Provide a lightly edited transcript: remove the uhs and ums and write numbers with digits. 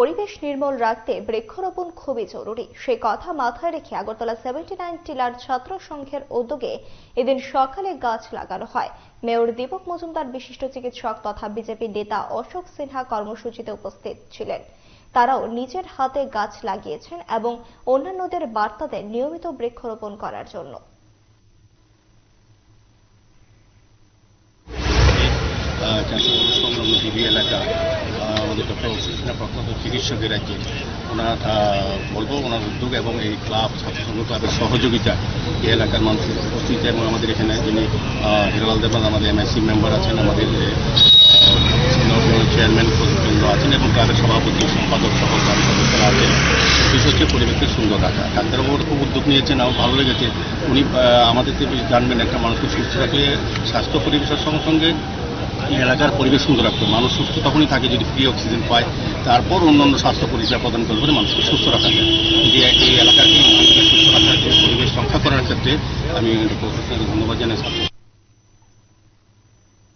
পরিবেশ নির্মল রাখতে বৃক্ষরোপণ খুবই জরুরি। সেই কথা মাথায় রেখে আগরতলা 79 টিলার ছাত্র সংঘের উদ্যোগে এদিন সকালে গাছ লাগানো হয়। মেয়র দীপক মজুমদার, বিশিষ্ট চিকিৎসক তথা বিজেপি নেতা অশোক সিনহা কর্মসূচিতে উপস্থিত ছিলেন। তারাও নিজের হাতে গাছ লাগিয়েছেন এবং অন্যান্যদের বার্তা দেন নিয়মিত বৃক্ষরোপণ করার জন্য। আমাদের ডক্টর অশোক সিনহা প্রখ্যাত চিকিৎসকের একজন, ওনার বলবো ওনার উদ্যোগ এবং এই ক্লাব ছাত্রসংঘ ক্লাবের সহযোগিতা এই এলাকার মানুষের উপস্থিতি এবং আমাদের এখানে যিনি হিরালাল দেবনাথ আমাদের এমআইসি মেম্বার আছেন, আমাদের চেয়ারম্যান কেন্দ্র আছেন এবং ক্লাবের সভাপতি সম্পাদক সহ ক্লাবের সদস্যরা আছেন। বিশেষ হচ্ছে পরিবেশকে সুন্দর রাখা। ডাক্তারবাবুর খুব উদ্যোগ নিয়েছেন, আমার ভালো লেগেছে। উনি আমাদের জানবেন একটা মানুষকে সুস্থ রাখলে স্বাস্থ্য পরিবেশের সঙ্গে সঙ্গে এলাকার পরিবেশ সুন্দর রাখতে, মানুষ সুস্থ তখনই থাকে যদি ফ্রি অক্সিজেন পায়, তারপর অন্যান্য স্বাস্থ্য পরিষেবা প্রদান করলে মানুষকে সুস্থ রাখা যায়। এই এলাকাকে সুস্থ রাখার পরিবেশ রক্ষা করার ক্ষেত্রে আমি ডক্টর অশোক সিনহাকে ধন্যবাদ জানাই।